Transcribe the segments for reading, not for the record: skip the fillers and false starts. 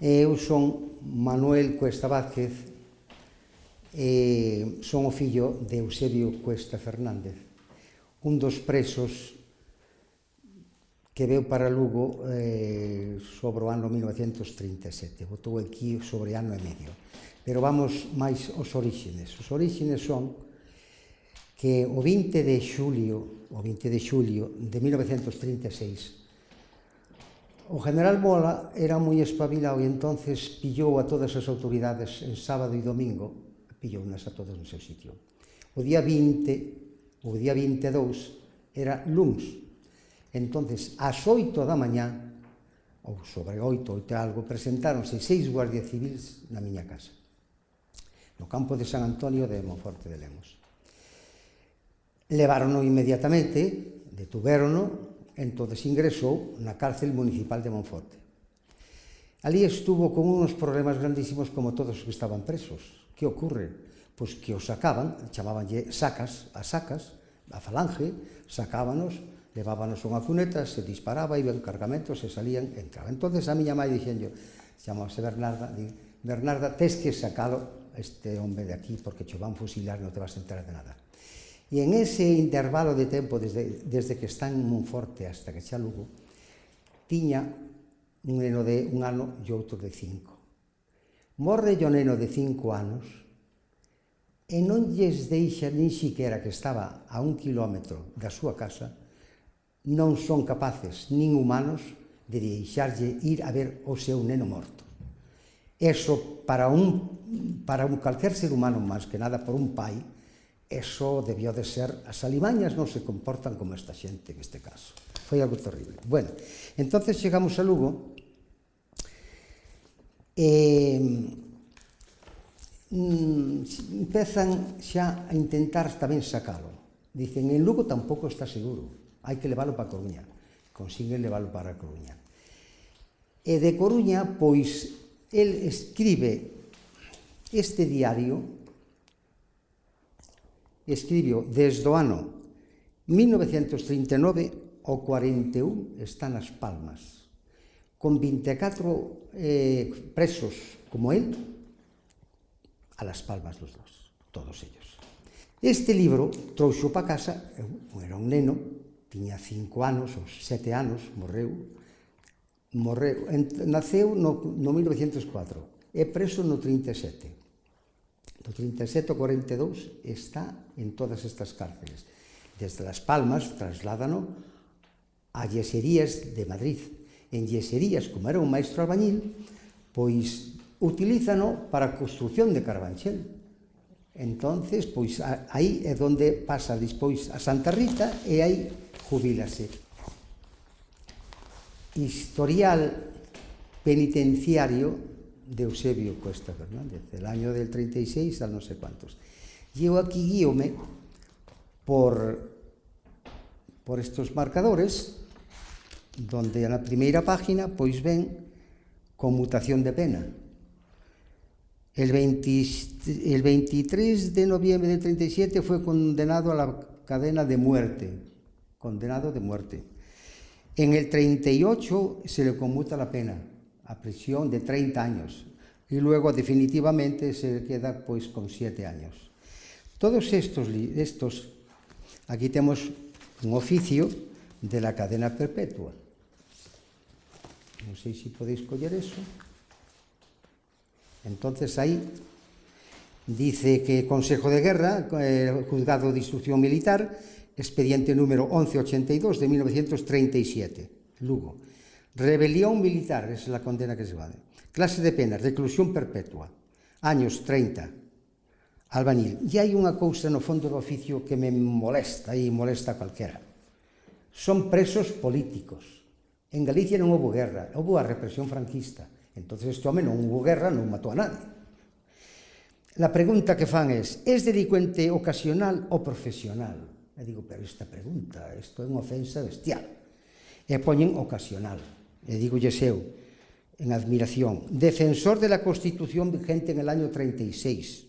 Eu son Manuel Cuesta Vázquez e son o fillo de Eusebio Cuesta Fernández, un dos presos que veu para Lugo sobre o ano 1937. Botou aquí sobre ano e medio. Pero vamos máis aos orixines. Os orixines son que o 20 de xulio de 1936 o general Mola era moi espabilado e entonces pillou a todas as autoridades en sábado e domingo, pillounas a todas no seu sitio. O día 20, o día 22, era luns. Entonces, ás 8 da mañá, ou sobre 8 e algo, presentáronse 6 guardias civils na miña casa, no campo de San Antonio de Monforte de Lemos. Levárono inmediatamente, detuvérono, entonces ingresou na cárcel municipal de Monforte. Ali estuvo con unos problemas grandísimos como todos os que estaban presos. Que ocorre? Pois que os sacaban, chamábanlle sacas, a falange, sacábanos, levábanos unha cuneta, se disparaba, iban cargamentos, se salían, entraban. Entonces a miña mãe dixenlle, chamábase Bernarda, Bernarda, tes que sacalo este hombre de aquí porque che van fusilar, non te vas a enterar de nada. E en ese intervalo de tempo, desde que está en Monforte hasta que xa Lugo, tiña un neno de 1 ano e outro de 5. Morre o neno de 5 anos e non lles deixa nin siquiera que estaba a 1 kilómetro da súa casa, non son capaces, nin humanos, de deixarlle ir a ver o seu neno morto. Eso, para un calquer ser humano, máis que nada por un pai, eso debió de ser, as alimañas non se comportan como esta xente en este caso. Foi algo terrible. Bueno, entonces chegamos a Lugo e empezan xa a intentar tamén sacalo. Dicen, en Lugo tampouco está seguro, hai que leválo para Coruña. Consiguen leválo para Coruña. E de Coruña, pois, el escribe este diario, escribiu desde o ano 1939 ao 41 está nas Palmas, con 24 presos como él, a Las Palmas los dos, todos ellos. Este libro trouxo para casa, era un neno, tiña 5 anos ou 7 anos, naceu no 1904, é preso no 37. Do 37 ao 42 está en todas estas cárceles. Desde Las Palmas trasládano a Yeserías de Madrid. En Yeserías, como era un maestro albañil, pois utilízano para a construcción de Carabanchel. Entonces, pois aí é onde pasa despois a Santa Rita e aí jubílase. Historial penitenciario de Eusebio Cuesta Fernández, del año del 36 al no sé cuántos. Llevo aquí guíome por estos marcadores, donde en la primeira página pois ven conmutación de pena. El 23 de noviembre del 37 fue condenado a la cadena de muerte, condenado de muerte. En el 38 se le conmuta la pena, a prisión de 30 años, y luego definitivamente se queda pois con 7 años. Todos estos, aquí temos un oficio de la cadena perpetua. Non sei se podéis coller eso. Entonces aí dice que Consejo de Guerra, Juzgado de Instrucción Militar, expediente número 1182 de 1937, Lugo. Rebelión militar, esa es la condena que se va. Clase de pena, reclusión perpetua, años 30, albañil. E hai unha cousa no fondo do oficio que me molesta e molesta a calquera. Son presos políticos. En Galicia non houve guerra, houve a represión franquista. Entonces este home non houve guerra, non matou a nadie. La pregunta que fan é delincuente ocasional ou profesional? E digo, pero esta pregunta, isto é unha ofensa bestial. E poñen ocasional. E digo eu, en admiración, defensor de la Constitución vigente en el año 36.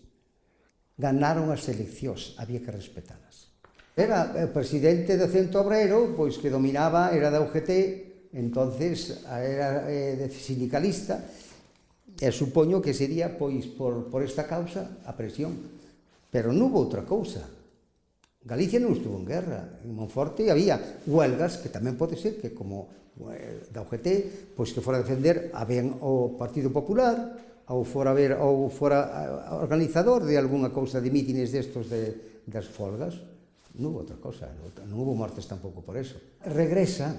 Ganaron as eleccións, había que respetalas. Era o presidente do Centro Obrero, pois que dominaba, era da UGT, entonces era sindicalista, E supoño que sería, pois, por esta causa, a presión. Pero non houve outra cousa. Galicia non estuvo en guerra. En Monforte había huelgas, que tamén pode ser que, como da UGT, pois que fora a defender a ben o Partido Popular, ou fora organizador de algunha cousa de mítines destos das folgas. Non houve outra cousa, non houve mortes tampouco por eso. Regresa,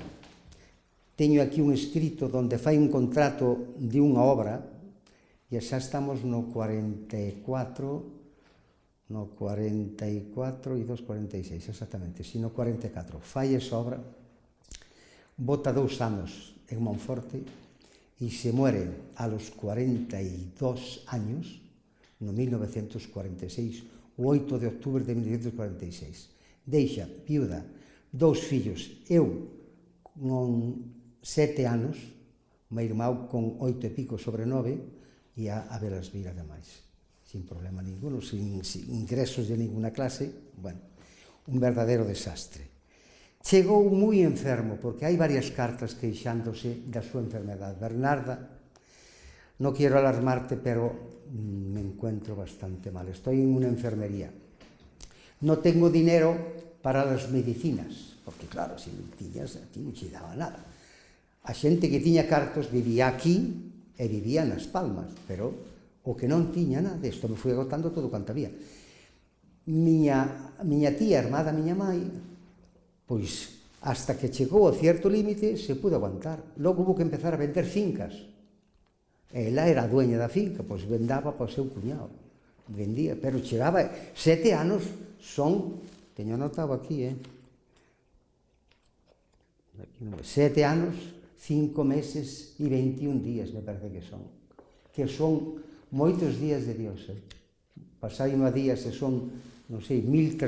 teño aquí un escrito onde fai un contrato de unha obra, e xa estamos no 44 e 2,46, exactamente, si no 44. Fai esa obra, bota 2 anos en Monforte e se muere a los 42 años, no 1946, o 8 de octubre de 1946. Deixa viuda, 2 fillos, eu con 7 anos, o meu irmão con 8 e pico sobre 9, e a velas vir ademais, sin problema ninguno, sin ingresos de ninguna clase, bueno, un verdadero desastre. Chegou moi enfermo, porque hai varias cartas queixándose da súa enfermedade. Bernarda, no quiero alarmarte, pero me encuentro bastante mal, estoy en una enfermería. No tengo dinero para las medicinas, porque claro, se non tiñas, aquí non che daba nada. A xente que tiña cartos vivía aquí, e vivía nas Palmas, pero o que non tiña nada, isto me foi agotando todo quanto había. Miña tía, irmá da miña mai, pois, hasta que chegou a cierto límite, se pudo aguantar. Logo hubo que empezar a vender fincas. Ela era a dueña da finca, pois vendaba para o seu cuñado. Vendía, pero chegaba 7 anos, teño anotado aquí, 7 anos, 5 meses e 21 días, me parece que son moitos días de Dios. Pasai unha días e son, non sei, 3.000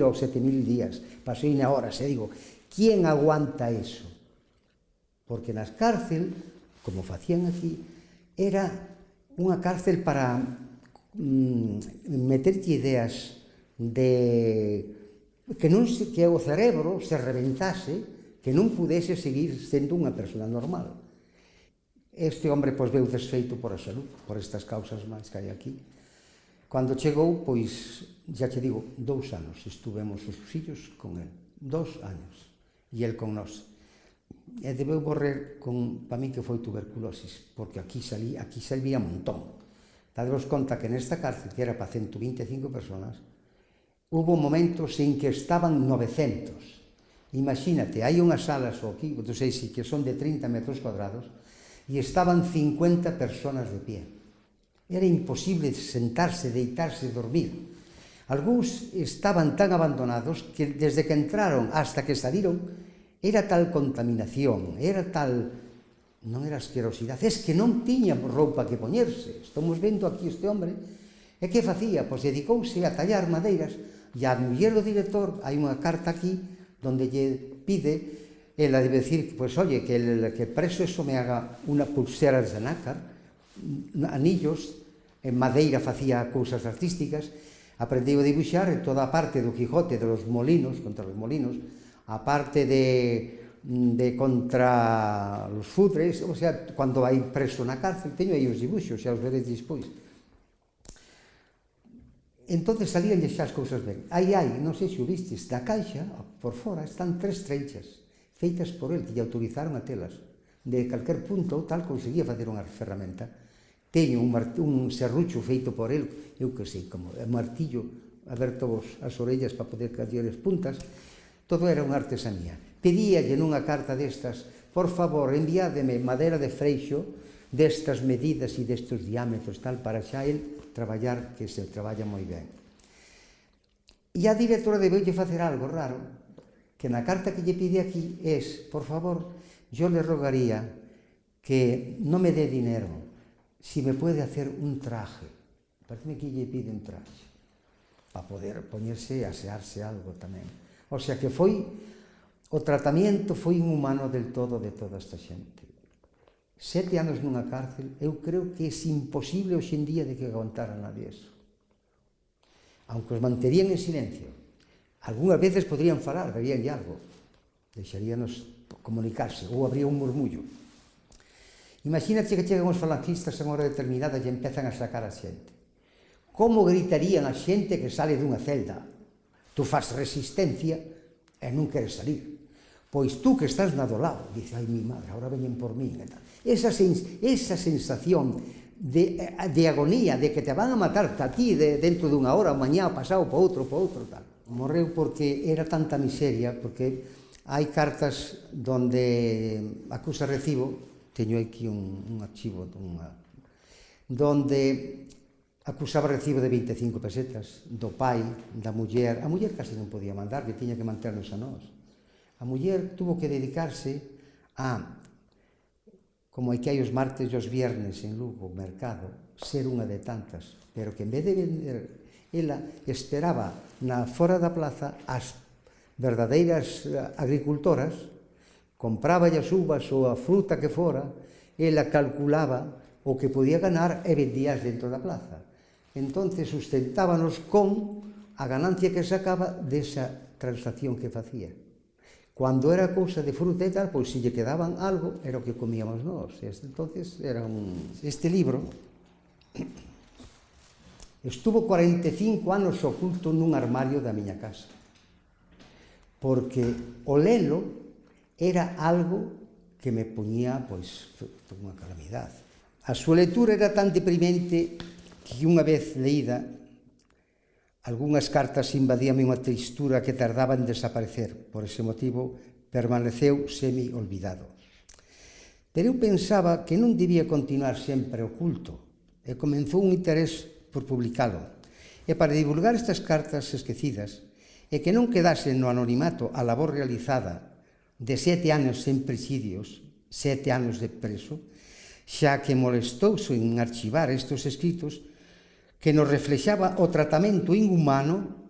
ou 7.000 días, pasei na horas, e digo, ¿quién aguanta eso? Porque nas cárcel, como facían aquí, era unha cárcel para meterlle ideas de que o cerebro se reventase, que non pudese seguir sendo unha persona normal. Este hombre, pois, veu desfeito por a salud, por estas causas máis que hai aquí. Cando chegou, pois, xa che digo, 2 anos estuvemos os fillos con el, 2 anos, e el con nós. E debeu morrer para mí que foi tuberculosis, porque aquí salía un montón. Dadevos conta que nesta cárcel, que era para 125 personas, hubo momentos en que estaban 900. Imagínate, hai unhas salas aquí, non sei se que son de 30 metros cuadrados, e estaban 50 personas de pie. Era imposible sentarse, deitarse, dormir. Algúns estaban tan abandonados que desde que entraron hasta que saliron era tal contaminación, era tal... non era asquerosidade, es que non tiña roupa que poñerse. Estamos vendo aquí este hombre, e que facía? Pois dedicouse a tallar madeiras, e a muller do director, hai unha carta aquí, donde lle pide, ela debe decir, pues oye, que preso eso me haga una pulsera de nácar, anillos, en madeira facía cousas artísticas, aprendeu a dibuixar en toda a parte do Quijote de los molinos, contra los molinos, a parte de contra los fudres, o sea, cando vai preso na cárcel, teño aí os dibuixos, xa os veréis despois. Entón salíanlle xa as cousas ben. Aí, non sei se o vistes, da caixa, por fora, están 3 trenchas, feitas por el, que lle autorizaron a telas. De calquer punto, tal, conseguía facer unha ferramenta. Teño un serrucho feito por el, eu que sei, como martillo, aberto as orellas para poder caer as puntas. Todo era unha artesanía. Pedíalle nunha carta destas, por favor, enviádeme madeira de freixo destas medidas e destes diámetros, tal, para xa el traballar, que se traballa moi ben. E a directora debeulle facer algo raro, que na carta que lle pide aquí es, por favor, yo le rogaría que non me dé dinero, si me puede hacer un traje. Parece que lle pide un traje, para poder poñerse e asearse algo tamén. O sea que o tratamento foi inhumano del todo de toda esta xente. 7 anos nunha cárcel, eu creo que é imposible hoxe en día de que aguantara nadie eso. Aunque os manterían en silencio, algunhas veces podrían falar, daríanlle algo, deixaríanos comunicarse, ou habría un murmullo. Imagínate que chegan os falangistas a unha hora determinada e empezan a sacar a xente. Como gritarían a xente que sale dunha celda? Tú faz resistencia e non queres salir. Pois tú que estás na do lado, dice, ai, mi madre, agora veñen por mí. Esa sensación de agonía, de que te van a matar a ti dentro dunha hora, ou mañá, pasado, para outro, tal. Morreu porque era tanta miseria, porque hai cartas donde acusa recibo, teño aquí un archivo donde acusaba recibo de 25 pesetas do pai, da muller. A muller casi non podía mandar, que tiña que manternos a nós. A muller tuvo que dedicarse a, como hai que hai os martes e os viernes en Lugo, mercado, ser unha de tantas, pero que en vez de vender, ela esperaba na fora da plaza as verdadeiras agricultoras, compraba as uvas ou a fruta que fora, ela calculaba o que podía ganar e vendías dentro da plaza. Entonces sustentábanos con a ganancia que sacaba desa transacción que facía. Cando era cousa de fruta e tal, pois se lle quedaban algo, era o que comíamos nós. Entonces era este libro estuvo 45 anos oculto nun armario da miña casa, porque o lelo era algo que me poñía, pois, unha calamidade. A súa lectura era tan deprimente que unha vez leída, algunhas cartas invadíame unha tristura que tardaba en desaparecer. Por ese motivo, permaneceu semi-olvidado. Pero eu pensaba que non debía continuar sempre oculto, e comenzou un interés por publicalo. E para divulgar estas cartas esquecidas, e que non quedasen no anonimato a labor realizada de 7 anos sen presidios, 7 anos de preso, xa que molestouse en archivar estes escritos que nos reflexaba o tratamento inhumano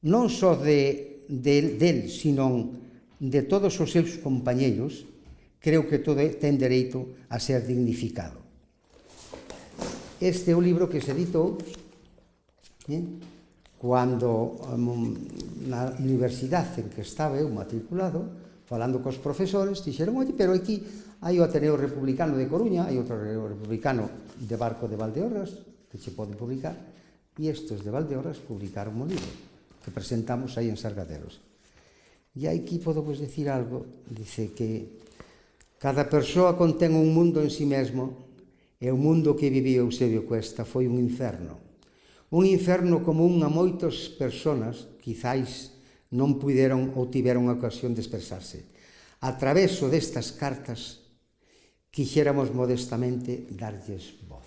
non só del, sino de todos os seus compañeiros. Creo que todo ten dereito a ser dignificado. Este é o libro que se editou cando na universidade en que estaba eu matriculado, falando cos profesores, dixeron, oi, pero aquí hai o Ateneo Republicano de Coruña, hai outro Ateneo Republicano de Barco de Valdeorras, que se pode publicar, e estes de Valdeorras publicaron un libro que presentamos aí en Sargaderos. E aquí podemos decir algo, dice que cada persoa contén un mundo en si mesmo, e o mundo que viviu Eusebio Cuesta foi un inferno. Un inferno común a moitas persoas, quizáis non puderon ou tiveron a ocasión de expresarse. A traveso destas cartas, quixéramos modestamente darlles voz.